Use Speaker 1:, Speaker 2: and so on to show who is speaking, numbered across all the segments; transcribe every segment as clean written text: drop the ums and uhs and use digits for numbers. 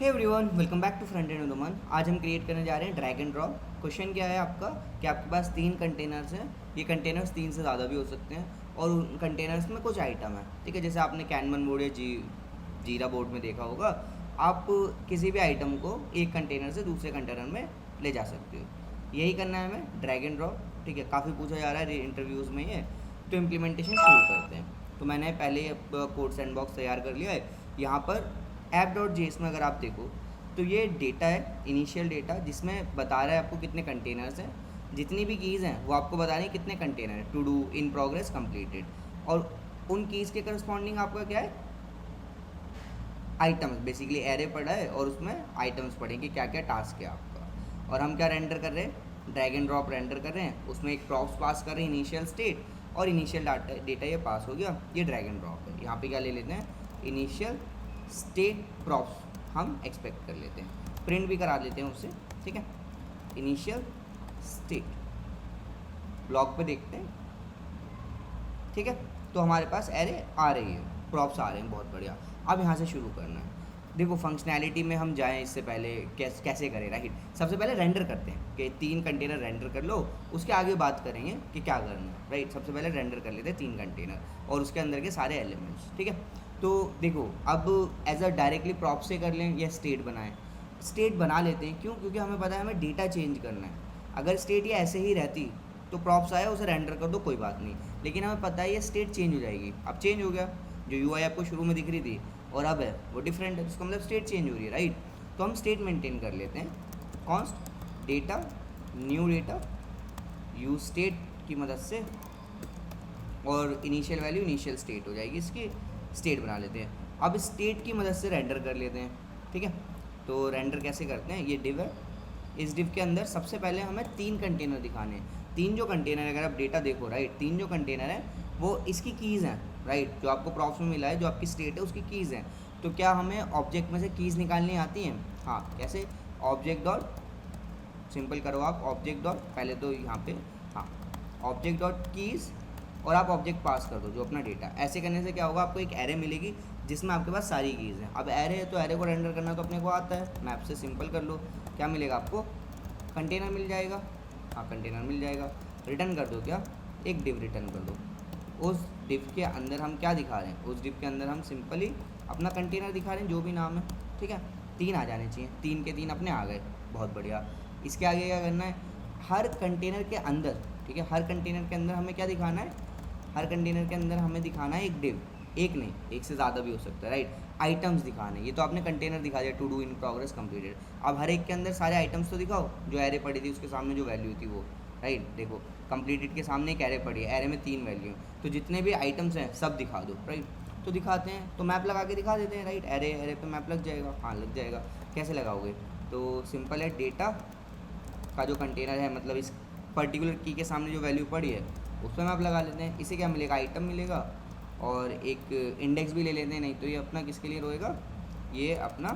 Speaker 1: Hey everyone, welcome back to front end उदमन। आज हम क्रिएट करने जा रहे हैं ड्रैग एंड ड्रॉप। क्वेश्चन क्या है आपका कि आपके पास तीन कंटेनर्स हैं। ये कंटेनर्स तीन से ज़्यादा भी हो सकते हैं और उन कंटेनर्स में कुछ आइटम है। ठीक है, जैसे आपने कैनवन बोर्ड या जीरा बोर्ड में देखा होगा। आप किसी भी आइटम को एक कंटेनर से दूसरे कंटेनर में ले जा सकते हो। यही करना है हमें, ड्रैग एंड ड्रॉप। ठीक है, काफ़ी पूछा जा रहा है इंटरव्यूज़ में ये। तो इम्प्लीमेंटेशन शुरू करते हैं। तो मैंने पहले कोड सैंडबॉक्स तैयार कर लिया है। यहाँ पर app.js में अगर आप देखो तो ये डेटा है, इनिशियल डेटा, जिसमें बता रहा है आपको कितने कंटेनर्स हैं। जितनी भी कीज़ हैं वो आपको बता रही है कितने कंटेनर हैं, to do, in progress, completed. और उन कीज़ के करस्पॉन्डिंग आपका क्या है, आइटम्स। बेसिकली एरे पड़ा है और उसमें आइटम्स पड़े कि क्या क्या टास्क है आपका। और हम क्या रेंडर कर रहे हैं, ड्रैग एंड ड्रॉप रेंडर कर रहे हैं। उसमें एक प्रॉप्स पास कर रहे हैं, इनिशियल स्टेट और इनिशियल डेटा ये पास हो गया। ये ड्रैग एंड ड्रॉप है। यहाँ पे क्या ले लेते हैं, इनिशियल स्टेट प्रॉप्स हम एक्सपेक्ट कर लेते हैं, प्रिंट भी करा लेते हैं उससे। ठीक है, इनिशियल स्टेट लॉग पे देखते हैं। ठीक है, तो हमारे पास एरे आ रही है, प्रॉप्स आ रहे हैं, बहुत बढ़िया। अब यहाँ से शुरू करना है। देखो, फंक्शनैलिटी में हम जाएं इससे पहले कैसे करें, राइट। सबसे पहले रेंडर करते हैं कि तीन कंटेनर रेंडर कर लो, उसके आगे बात करेंगे कि क्या करना है, राइट। सबसे पहले रेंडर कर लेते हैं तीन कंटेनर और उसके अंदर के सारे एलिमेंट्स। ठीक है, तो देखो अब एज अ डायरेक्टली प्रॉप से कर लें या स्टेट बनाएं। स्टेट बना लेते हैं, क्यों? क्योंकि हमें पता है हमें डेटा चेंज करना है। अगर स्टेट ये ऐसे ही रहती तो प्रॉप्स आया उसे रेंडर कर दो, कोई बात नहीं। लेकिन हमें पता है ये स्टेट चेंज हो जाएगी। अब चेंज हो गया, जो यूआई आपको शुरू में दिख रही थी और अब है वो डिफरेंट है, उसका मतलब स्टेट चेंज हो रही है, राइट। तो हम स्टेट मेंटेन कर लेते हैं, const data new data use state की मदद से, और इनिशियल वैल्यू इनिशियल स्टेट हो जाएगी इसकी। स्टेट बना लेते हैं। अब स्टेट की मदद से रेंडर कर लेते हैं। ठीक है, तो रेंडर कैसे करते हैं, ये डिव है। इस डिव के अंदर सबसे पहले हमें तीन कंटेनर दिखाने हैं। तीन जो कंटेनर, अगर आप डेटा देखो, राइट, तीन जो कंटेनर हैं वो इसकी कीज़ हैं, राइट। जो आपको प्रॉप्स में मिला है, जो आपकी स्टेट है, उसकी कीज़ हैं। तो क्या हमें ऑब्जेक्ट में से कीज़ निकालनी आती हैं? हाँ, कैसे? ऑब्जेक्ट डॉट, सिंपल करो आप, ऑब्जेक्ट डॉट, पहले तो यहाँ पे, हाँ, ऑब्जेक्ट डॉट कीज़, और आप ऑब्जेक्ट पास कर दो जो अपना डेटा। ऐसे करने से क्या होगा, आपको एक एरे मिलेगी जिसमें आपके पास सारी कीज़ हैं। अब एरे है तो एरे को रेंडर करना तो अपने को आता है, मैप से सिंपल कर लो। क्या मिलेगा आपको, कंटेनर मिल जाएगा। हाँ, कंटेनर मिल जाएगा। रिटर्न कर दो, क्या, एक डिव रिटर्न कर दो। उस डिव के अंदर हम क्या दिखा रहे हैं, उस डिव के अंदर हम सिंपली अपना कंटेनर दिखा रहे हैं, जो भी नाम है। ठीक है, तीन आ जाने चाहिए, तीन के तीन अपने आ गए, बहुत बढ़िया। इसके आगे क्या करना है, हर कंटेनर के अंदर, ठीक है, हर कंटेनर के अंदर हमें क्या दिखाना है, हर कंटेनर के अंदर हमें दिखाना है एक डिव। एक नहीं, एक से ज़्यादा भी हो सकता है, राइट। आइटम्स दिखाने, ये तो आपने कंटेनर दिखा दिया, to do, in progress, completed. अब हर एक के अंदर सारे आइटम्स तो दिखाओ। जो एरे पड़ी थी उसके सामने जो वैल्यू थी वो, राइट। देखो, कंप्लीटेड के सामने एक एरे पड़ी है, एरे में तीन वैल्यू, तो जितने भी आइटम्स हैं सब दिखा दो, राइट। तो दिखाते हैं, तो मैप लगा के दिखा देते हैं, राइट। एरे पे मैप लग जाएगा, हाँ लग जाएगा। कैसे लगाओगे, तो सिंपल है, डेटा का जो कंटेनर है, मतलब इस पर्टिकुलर की के सामने जो वैल्यू पड़ी है उस पर मैप लगा लेते हैं। इसे क्या मिलेगा, आइटम मिलेगा, और एक इंडेक्स भी ले लेते हैं। नहीं तो ये अपना किसके लिए रोएगा, ये अपना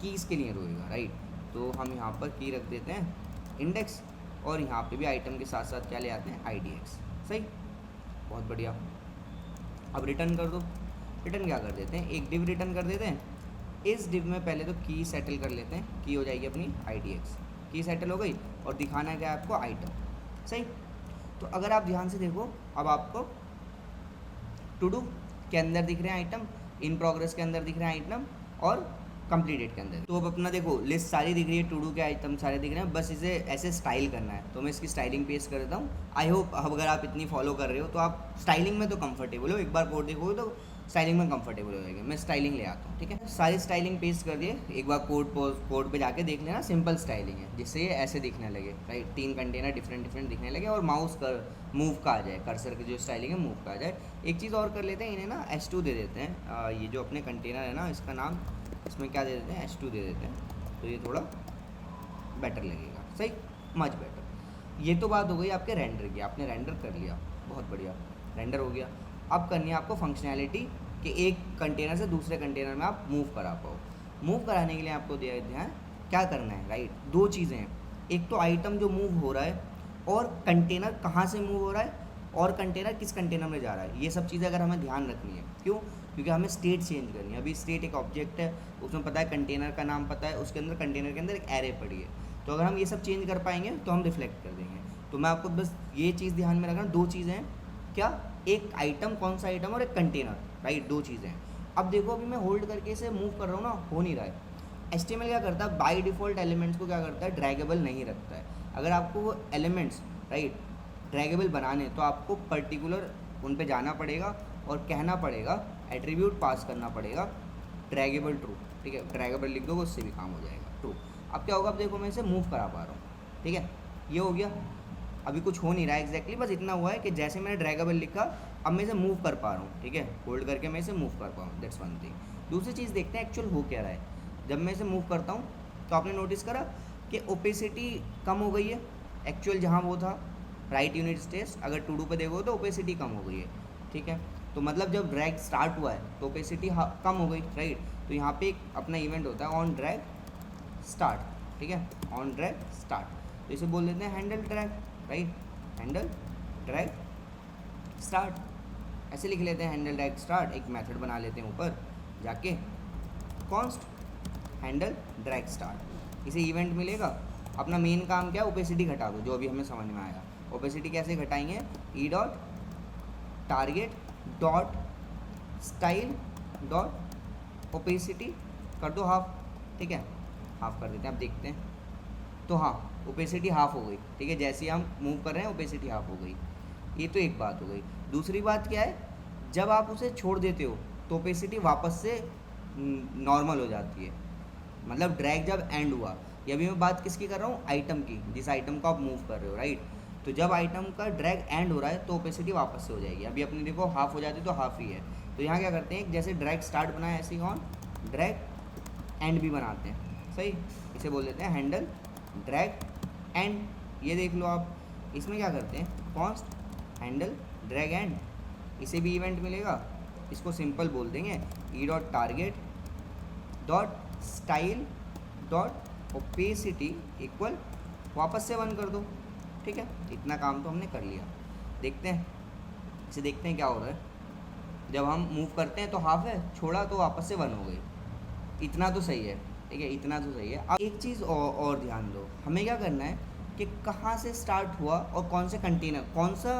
Speaker 1: कीज़ के लिए रोएगा, राइट। तो हम यहाँ पर की रख देते हैं इंडेक्स, और यहाँ पे भी आइटम के साथ साथ क्या ले आते हैं, IDX। सही, बहुत बढ़िया। अब रिटर्न कर दो। रिटर्न क्या कर देते हैं, एक डिव रिटर्न कर देते हैं। इस डिव में पहले तो की सेटल कर लेते हैं, की हो जाएगी अपनी IDX, की सेटल हो गई, और दिखाना है क्या आपको, आइटम। सही, तो अगर आप ध्यान से देखो, अब आपको टू डू के अंदर दिख रहे हैं आइटम, इन प्रोग्रेस के अंदर दिख रहे हैं आइटम, और कंप्लीटेड के अंदर। तो अब अपना देखो लिस्ट सारी दिख रही है, टू डू के आइटम सारे दिख रहे हैं, बस इसे ऐसे स्टाइल करना है। तो मैं इसकी स्टाइलिंग पेस्ट कर देता हूँ। आई होप अगर आप इतनी फॉलो कर रहे हो तो आप स्टाइलिंग में तो कंफर्टेबल हो। एक बार कोड देखोगे तो स्टाइलिंग में कंफर्टेबल हो जाएगा। मैं स्टाइलिंग ले आता हूँ, ठीक है। सारी स्टाइलिंग पेस्ट कर दिए। एक बार कोड पे जाके देख लेना, सिंपल स्टाइलिंग है, जिससे ये ऐसे दिखने लगे, राइट। तीन कंटेनर डिफरेंट डिफरेंट दिखने लगे, और माउस कर मूव का आ जाए, कर्सर की जो स्टाइलिंग है मूव का आ जाए। एक चीज़ और कर लेते हैं, इन्हें ना S2 दे देते हैं। ये जो अपने कंटेनर है ना, इसका नाम, इसमें क्या दे देते हैं, S2 दे देते हैं, तो ये थोड़ा बेटर लगेगा। सही, मच बेटर। ये तो बात हो गई आपके रेंडर की, आपने रेंडर कर लिया, बहुत बढ़िया, रेंडर हो गया। अब करनी है आपको फंक्शनैलिटी कि एक कंटेनर से दूसरे कंटेनर में आप मूव करा पाओ। मूव कराने के लिए आपको ध्यान क्या करना है, राइट। दो चीज़ें हैं, एक तो आइटम जो मूव हो रहा है, और कंटेनर कहाँ से मूव हो रहा है, और कंटेनर किस कंटेनर में जा रहा है, ये सब चीज़ें अगर हमें ध्यान रखनी है। क्यों? क्योंकि हमें स्टेट चेंज करनी है। अभी स्टेट एक ऑब्जेक्ट है, उसमें पता है कंटेनर का नाम पता है, उसके अंदर कंटेनर के अंदर एक एरे पड़ी है, तो अगर हम ये सब चेंज कर पाएंगे तो हम रिफ्लेक्ट कर देंगे। तो मैं आपको बस ये चीज़ ध्यान में रखना, दो चीज़ें हैं क्या, एक आइटम, कौन सा आइटम, और एक कंटेनर, राइट, दो चीज़ें हैं। अब देखो अभी मैं होल्ड करके इसे मूव कर रहा हूँ ना, हो नहीं रहा है। HTML क्या करता है, बाय डिफ़ॉल्ट एलिमेंट्स को क्या करता है, ड्रैगेबल नहीं रखता है। अगर आपको वो एलिमेंट्स, राइट, ड्रैगेबल बनाने तो आपको पर्टिकुलर उन पे जाना पड़ेगा और कहना पड़ेगा, एट्रीब्यूट पास करना पड़ेगा ड्रैगेबल ट्रू, ठीक है, ड्रैगेबल लिख दोगे उससे भी काम हो जाएगा, ट्रू। अब क्या होगा, अब देखो मैं इसे मूव करा पा रहा हूँ, ठीक है, ये हो गया। अभी कुछ हो नहीं रहा है एग्जैक्टली, बस इतना हुआ है कि जैसे मैंने ड्रैगेबल लिखा, अब मैं इसे मूव कर पा रहा हूँ, ठीक है, होल्ड करके मैं इसे मूव कर पाऊँ, दैट्स वन थिंग। दूसरी चीज़ देखते हैं एक्चुअल हो क्या रहा है। जब मैं इसे मूव करता हूँ तो आपने नोटिस करा कि ओपेसिटी कम हो गई है, एक्चुअल जहाँ वो था राइट यूनिट स्टेज, अगर टू डू पे देखो तो ओपेसिटी कम हो गई है, ठीक है। तो मतलब जब ड्रैग स्टार्ट हुआ है तो ओपेसिटी कम हो गई, राइट। तो यहाँ पे एक अपना इवेंट होता है ऑन ड्रैग स्टार्ट, ठीक है, ऑन ड्रैग स्टार्ट, तो इसे बोल देते हैं handle drag, right, handle drag start, ऐसे लिख लेते हैं हैंडल ड्रैग स्टार्ट। एक मेथड बना लेते हैं ऊपर जाके, कॉन्स्ट हैंडल ड्रैग स्टार्ट, इसे इवेंट मिलेगा। अपना मेन काम क्या है, ओपेसिटी घटा दो, जो अभी हमें समझ में आया। ओपेसिटी कैसे घटाएंगे, E dot target dot style dot opacity कर दो हाफ, ठीक है, हाफ कर देते हैं। अब देखते हैं तो हाँ, ओपेसिटी हाफ हो गई, ठीक है, जैसे ही हम मूव कर रहे हैं ओपेसिटी हाफ हो गई। ये तो एक बात हो गई। दूसरी बात क्या है, जब आप उसे छोड़ देते हो तो ओपेसिटी वापस से नॉर्मल हो जाती है, मतलब ड्रैग जब एंड हुआ। ये अभी मैं बात किसकी कर रहा हूँ, आइटम की, जिस आइटम को आप मूव कर रहे हो, राइट। तो जब आइटम का ड्रैग एंड हो रहा है तो ओपेसिटी वापस से हो जाएगी। अभी अपने देखो हाफ हो जाती तो हाफ ही है। तो यहाँ क्या करते हैं, जैसे ड्रैग स्टार्ट बनाया ऐसे ही ऑन ड्रैग एंड भी बनाते हैं, सही। इसे बोल देते हैं हैंडल ड्रैग एंड। ये देख लो आप, इसमें क्या करते हैं, कॉन्स्ट हैंडल ड्रैग एंड, इसे भी इवेंट मिलेगा। इसको सिंपल बोल देंगे E dot target dot style dot opacity equal, वापस से 1 कर दो, ठीक है। इतना काम तो हमने कर लिया। देखते हैं इसे, देखते हैं क्या हो रहा है। जब हम मूव करते हैं तो हाफ है, छोड़ा तो वापस से 1 हो गई। इतना तो सही है, ठीक है, इतना तो सही है। अब एक चीज़ और ध्यान दो, हमें क्या करना है कि कहाँ से स्टार्ट हुआ और कौन से कंटेनर, कौन सा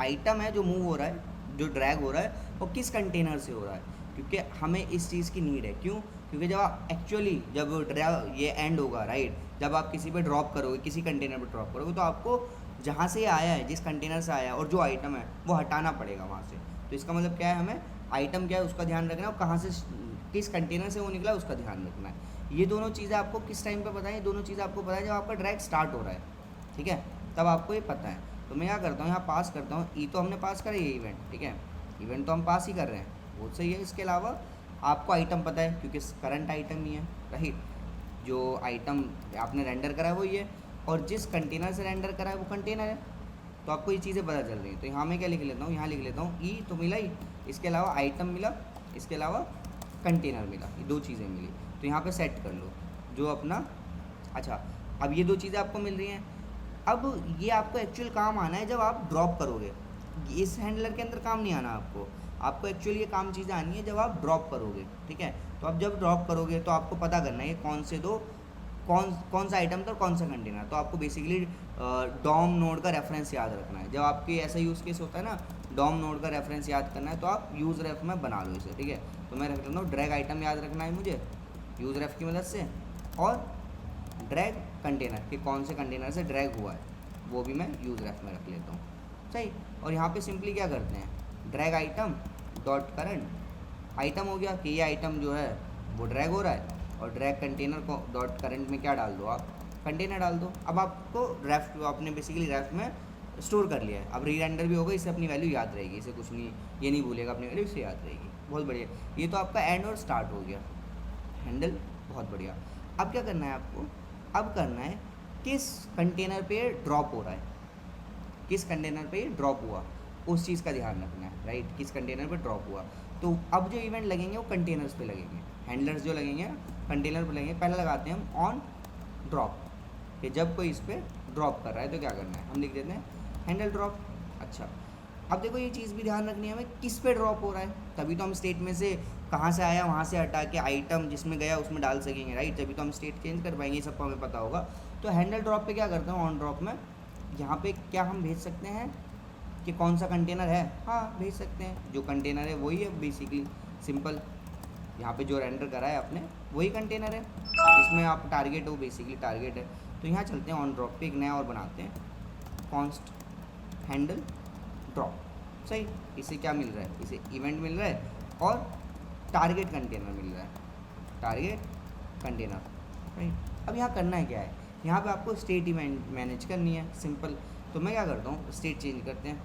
Speaker 1: आइटम है जो मूव हो रहा है, जो ड्रैग हो रहा है, और किस कंटेनर से हो रहा है, क्योंकि हमें इस चीज़ की नीड है। क्यों? क्योंकि जब आप एक्चुअली जब ड्रैग ये एंड होगा, राइट, जब आप किसी पे ड्रॉप करोगे, किसी कंटेनर पे ड्रॉप करोगे, तो आपको जहाँ से ये आया है, जिस कंटेनर से आया है और जो आइटम है वो हटाना पड़ेगा वहाँ से। तो इसका मतलब क्या है, हमें आइटम क्या है उसका ध्यान रखना है, और कहाँ से, किस कंटेनर से वो निकला उसका ध्यान रखना है। ये दोनों चीज़ें आपको किस टाइम पे पता है, ये दोनों चीज़ें आपको पता है जब आपका ड्रैग स्टार्ट हो रहा है, ठीक है, तब आपको ये पता है। तो मैं क्या करता हूँ, यहाँ पास करता हूँ, ई तो हमने पास करा ये इवेंट, ठीक है, इवेंट तो हम पास ही कर रहे हैं, वो सही है। इसके अलावा आपको आइटम पता है क्योंकि करंट आइटम ही है, राइट, जो आइटम आपने रेंडर करा है वो ये, और जिस कंटेनर से रेंडर करा है वो कंटेनर है। तो आपको ये चीज़ें पता चल रही हैं। तो यहाँ मैं क्या लिख लेता हूँ, यहाँ लिख लेता हूँ ई तो मिला ही, इसके अलावा आइटम मिला, इसके अलावा कंटेनर मिला, ये 2 चीज़ें मिली। तो यहाँ पे सेट कर लो जो अपना, अच्छा, अब ये 2 चीज़ें आपको मिल रही हैं। अब ये आपको एक्चुअल काम आना है जब आप ड्रॉप करोगे, इस हैंडलर के अंदर काम नहीं आना आपको एक्चुअली ये काम चीज़ें आनी है जब आप ड्रॉप करोगे, ठीक है। तो अब जब ड्रॉप करोगे तो आपको पता करना है कौन से दो, कौन सा आइटम था और कौन सा कंटेनर। तो आपको बेसिकली डॉम नोड का रेफरेंस याद रखना है। जब आपके ऐसा यूज़ केस होता है ना, डॉम नोड का रेफरेंस याद करना है, तो आप यूज़ रेफ में बना लो इसे, ठीक है। तो मैं रख लेता हूँ ड्रैग आइटम याद रखना है मुझे यूज़ रेफ की मदद से, और ड्रैग कंटेनर कि कौन से कंटेनर से ड्रैग हुआ है वो भी मैं यूज़ रेफ में रख लेता हूँ, सही। और यहाँ पे सिंपली क्या करते हैं, drag item dot current, item हो गया कि ये आइटम जो है वो ड्रैग हो रहा है, और drag container co dot current में क्या डाल दो आप, कंटेनर डाल दो। अब आपको रेफ, आपने बेसिकली रेफ में स्टोर कर लिया है। अब री रेंडर भी होगा, इससे अपनी वैल्यू याद रहेगी, इसे कुछ नहीं, ये नहीं भूलेगा अपनी वैल्यू, इससे याद रहेगी। बहुत बढ़िया, ये तो आपका एंड और स्टार्ट हो गया, हैंडल, बहुत बढ़िया। अब क्या करना है आपको, अब करना है किस कंटेनर पे ड्रॉप हो रहा है, किस कंटेनर पे ड्रॉप हुआ उस चीज़ का ध्यान रखना है, राइट, किस कंटेनर पे ड्रॉप हुआ। तो अब जो इवेंट लगेंगे वो कंटेनर्स पे लगेंगे, हैंडलर्स जो लगेंगे कंटेनर पे लगेंगे। पहले लगाते हैं हम ऑन ड्रॉप, कि जब कोई इस पर ड्रॉप कर रहा है तो क्या करना है, हम लिख देते हैं हैंडल ड्रॉप। अच्छा, अब देखो ये चीज़ भी ध्यान रखनी है हमें, किस पे ड्रॉप हो रहा है, तभी तो हम स्टेट में से कहाँ से आया वहाँ से हटा के आइटम जिसमें गया उसमें डाल सकेंगे, राइट, तभी तो हम स्टेट चेंज कर पाएंगे, ये सबको हमें पता होगा। तो हैंडल ड्रॉप पे क्या करता हूँ, ऑन ड्रॉप में यहाँ पे क्या हम भेज सकते हैं कि कौन सा कंटेनर है, हाँ भेज सकते हैं, जो कंटेनर है वही है बेसिकली, सिंपल। यहाँ पे जो रेंडर करा है आपने वही कंटेनर है, इसमें आप टारगेट हो, बेसिकली टारगेट है। तो यहाँ चलते हैं ऑन ड्रॉप पे, एक नया और बनाते हैं, कॉन्स्ट हैंडल ड्रॉप, सही। इसे क्या मिल रहा है, इसे इवेंट मिल रहा है और टारगेट कंटेनर मिल रहा है, टारगेट कंटेनर, राइट। अब यहाँ करना है क्या है, यहाँ पे आपको स्टेट इवेंट मैनेज करनी है, सिंपल। तो मैं क्या करता हूँ, स्टेट चेंज करते हैं,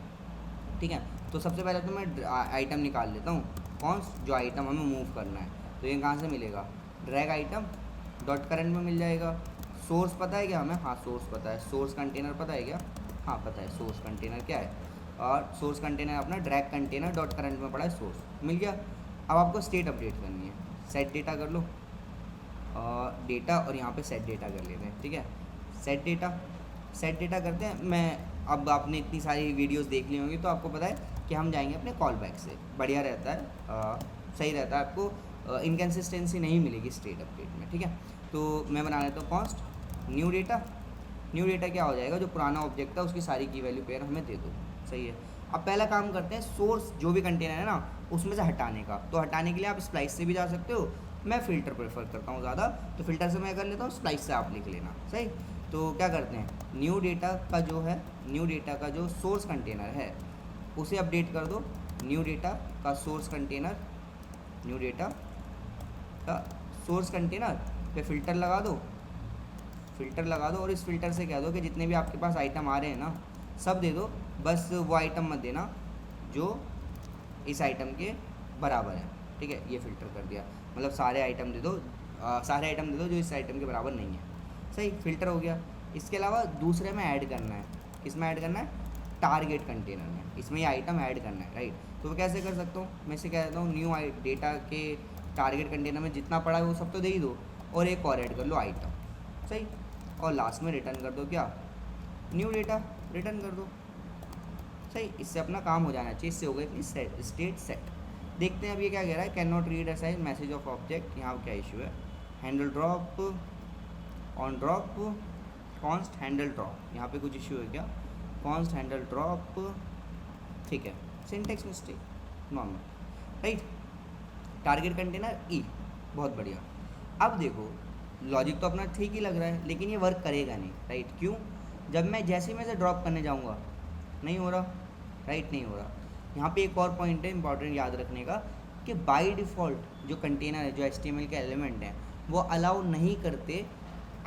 Speaker 1: ठीक है। तो सबसे पहले तो मैं आइटम निकाल लेता हूँ, कौन जो आइटम हमें मूव करना है, तो ये कहाँ से मिलेगा, ड्रैग आइटम डॉट करंट में मिल जाएगा। सोर्स पता है क्या हमें, हाँ सोर्स पता है, सोर्स कंटेनर पता है क्या, हाँ पता है, सोर्स कंटेनर क्या है, और सोर्स कंटेनर अपना ड्रैग कंटेनर डॉट करंट में पड़ा है, सोर्स मिल गया। अब आपको स्टेट अपडेट करनी है, सेट डेटा कर लो, डेटा, और यहाँ पे सेट डेटा कर लेते हैं, ठीक है। सेट डेटा करते हैं। मैं अब आपने इतनी सारी वीडियोस देख ली होंगी तो आपको पता है कि हम जाएंगे अपने कॉल बैक से, बढ़िया रहता है, सही रहता है, आपको इनकन्सिस्टेंसी नहीं मिलेगी स्टेट अपडेट में, ठीक है। तो मैं बना लेता हूँ const new data. New data क्या हो जाएगा, जो पुराना ऑब्जेक्ट था उसकी सारी की वैल्यू पेयर हमें दे दो, सही है। अब पहला काम करते हैं, सोर्स जो भी कंटेनर है ना उसमें से हटाने का। तो हटाने के लिए आप स्प्लाइस से भी जा सकते हो, मैं फ़िल्टर प्रेफर करता हूँ ज़्यादा, तो फ़िल्टर से मैं कर लेता हूँ, स्प्लाइस से आप लिख लेना, सही। तो क्या करते हैं, न्यू डेटा का जो है, न्यू डेटा का जो सोर्स कंटेनर है उसे अपडेट कर दो, न्यू डेटा का सोर्स कंटेनर, न्यू डेटा का सोर्स कंटेनर पे फ़िल्टर लगा दो, फ़िल्टर लगा दो, और इस फ़िल्टर से कह दो कि जितने भी आपके पास आइटम आ रहे हैं ना सब दे दो, बस वो आइटम मत देना जो इस आइटम के बराबर है, ठीक है। ये फ़िल्टर कर दिया, मतलब सारे आइटम दे दो, सारे आइटम दे दो जो इस आइटम के बराबर नहीं है, सही, फ़िल्टर हो गया। इसके अलावा दूसरे में ऐड करना है, किसमें ऐड करना है, टारगेट कंटेनर में, इसमें ये आइटम ऐड करना है, राइट। तो मैं कैसे कर सकता हूँ, मैं इसे कह देता हूँ न्यू डेटा के टारगेट कंटेनर में जितना पड़ा है वो सब तो दे ही दो, और एक और ऐड कर लो आइटम, सही, और लास्ट में रिटर्न कर दो क्या, न्यू डेटा रिटर्न कर दो, सही। इससे अपना काम हो जाना चाहिए, इससे हो गई अपनी स्टेट सेट। देखते हैं अब ये क्या कह रहा है, can not read assign message of object, यहाँ क्या इशू है, handle drop on drop const handle drop, यहाँ पे कुछ इशू है क्या, कॉन्स्ट हैंडल ड्रॉप, ठीक है, syntax mistake normal, right. Target container ई, बहुत बढ़िया। अब देखो लॉजिक तो अपना ठीक ही लग रहा है, लेकिन ये वर्क करेगा नहीं, राइट, क्यों, जब मैं जैसे ही मैं से ड्रॉप करने जाऊँगा नहीं हो रहा, राइट, नहीं हो रहा। यहाँ पे एक और पॉइंट है इंपॉर्टेंट याद रखने का, कि बाय डिफ़ॉल्ट जो कंटेनर है, जो HTML के एलिमेंट हैं, वो अलाउ नहीं करते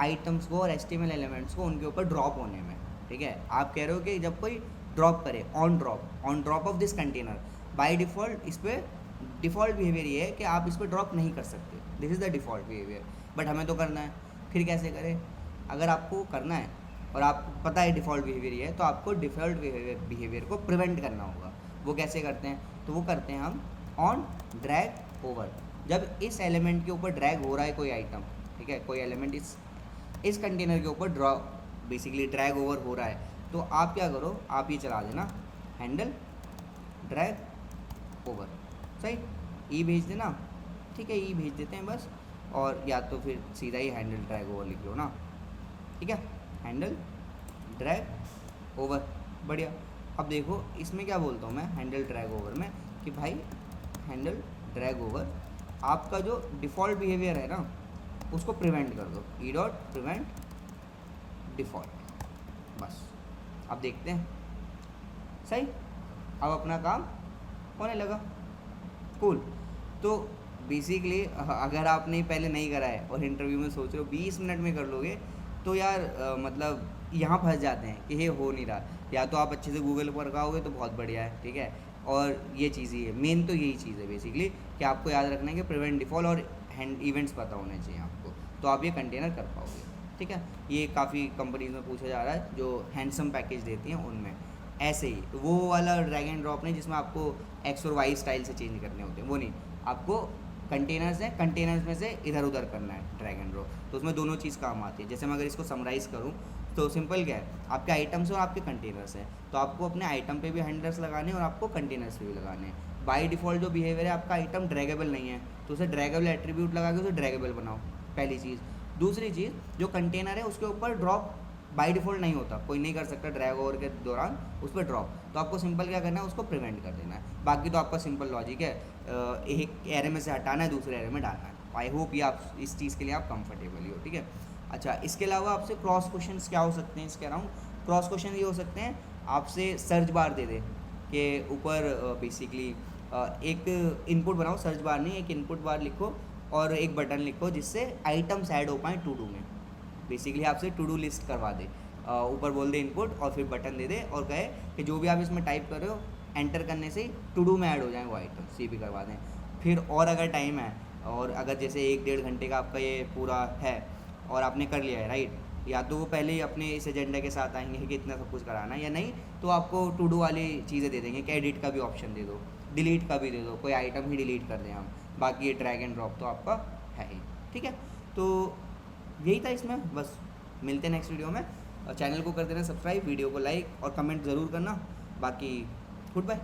Speaker 1: आइटम्स को और HTML एलिमेंट्स को उनके ऊपर ड्रॉप होने में, ठीक है। आप कह रहे हो कि जब कोई ड्रॉप करे on drop of this container, by default इस पर डिफ़ॉल्ट बिहेवियर ये है कि आप इस पर ड्रॉप नहीं कर सकते, this is the default behaviour, but हमें तो करना है। फिर कैसे करें, अगर आपको करना है और आपको पता है डिफ़ॉल्ट बिहेवियर ये है, तो आपको डिफ़ॉल्ट बिहेवियर को प्रिवेंट करना होगा। वो कैसे करते हैं, तो वो करते हैं हम ऑन ड्रैग ओवर, जब इस एलिमेंट के ऊपर ड्रैग हो रहा है कोई आइटम, ठीक है, कोई एलिमेंट इस कंटेनर के ऊपर बेसिकली ड्रैग ओवर हो रहा है, तो आप क्या करो, आप ये चला देना हैंडल ड्रैग ओवर, सही, ई भेज देना, ठीक है, ई भेज देते हैं बस, और या तो फिर सीधा ही हैंडल ड्रैग ओवर लिख लो ना, ठीक है, हैंडल ड्रैग ओवर, बढ़िया। अब देखो इसमें क्या बोलता हूँ मैं हैंडल ड्रैग ओवर में, कि भाई हैंडल ड्रैग ओवर आपका जो डिफ़ॉल्ट बिहेवियर है ना उसको प्रिवेंट कर दो, ई डॉट प्रिवेंट डिफ़ॉल्ट, बस। अब देखते हैं, सही, अब अपना काम होने लगा, कूल। तो बेसिकली अगर आपने पहले नहीं करा है और इंटरव्यू में सोच रहे हो 20 मिनट में कर लोगे, तो यार मतलब यहाँ फंस जाते हैं कि ये हो नहीं रहा। या तो आप अच्छे से गूगल पर लगाओगे तो बहुत बढ़िया है, ठीक है, और ये चीज़ ही है, मेन तो यही चीज़ है बेसिकली, कि आपको याद रखना है कि प्रिवेंट डिफ़ॉल्ट और हैंड इवेंट्स पता होने चाहिए आपको, तो आप ये कंटेनर कर पाओगे, ठीक है। ये काफ़ी कंपनीज में पूछा जा रहा है जो हैंडसम पैकेज देती हैं उनमें, ऐसे ही वो वाला ड्रैग एंड ड्रॉप नहीं जिसमें आपको एक्स और वाई स्टाइल से चेंज करने होते हैं, वो नहीं, आपको कंटेनर्स हैं, कंटेनर्स में से इधर उधर करना है ड्रैग एंड ड्रॉप, तो उसमें दोनों चीज़ काम आती है। जैसे मैं अगर इसको समराइज़ करूँ तो सिंपल क्या है, आपके आइटम्स और आपके कंटेनर्स हैं, तो आपको अपने आइटम पे भी हैंडलर्स लगाने हैं और आपको कंटेनर्स पे भी लगाने हैं। बाय डिफ़ॉल्ट जो बिहेवियर है, आपका आइटम ड्रैगेबल नहीं है, तो उसे ड्रैगेबल एट्रीब्यूट लगा के उसे ड्रैगेबल बनाओ, पहली चीज़। दूसरी चीज़, जो कंटेनर है उसके ऊपर ड्रॉप बाय डिफ़ॉल्ट नहीं होता, कोई नहीं कर सकता ड्रैग ओवर के दौरान उस पर ड्रॉप, तो आपको सिंपल क्या करना है, उसको प्रिवेंट कर देना है। बाकी तो आपका सिंपल लॉजिक है, एक एरे में से हटाना है, दूसरे एरे में डालना है। आई होप ये आप इस चीज़ के लिए आप कंफर्टेबल ही हो, ठीक है। अच्छा, इसके अलावा आपसे क्रॉस क्वेश्चंस क्या हो सकते हैं इसके अराउंड? क्रॉस क्वेश्चन ये हो सकते हैं, आपसे सर्च बार दे दे कि ऊपर बेसिकली एक इनपुट बनाओ, सर्च बार नहीं, एक इनपुट बार लिखो और एक बटन लिखो जिससे आइटम्स ऐड हो पाएँ टू डू में। बेसिकली आपसे टू डू लिस्ट करवा दे, ऊपर बोल दे इनपुट और फिर बटन दे दे और कहे कि जो भी आप इसमें टाइप कर रहे हो एंटर करने से ही टू डू में ऐड हो जाए वो आइटम, सी भी करवा दें। फिर और अगर टाइम है, और अगर जैसे 1-1.5 घंटे का आपका ये पूरा है और आपने कर लिया है, राइट, या तो वो पहले ही अपने इस एजेंडा के साथ आएंगे कि इतना सब कुछ कराना है, या नहीं तो आपको टू डू वाली चीज़ें दे देंगे कि एडिट का भी ऑप्शन दे दो, डिलीट का भी दे दो, कोई आइटम ही डिलीट कर दें हम, बाकी ये ड्रैग एंड ड्रॉप तो आपका है ही, ठीक है। तो यही था इसमें, बस मिलते हैं नेक्स्ट वीडियो में। और चैनल को कर देना सब्सक्राइब, वीडियो को लाइक और कमेंट ज़रूर करना। बाकी गुड बाय।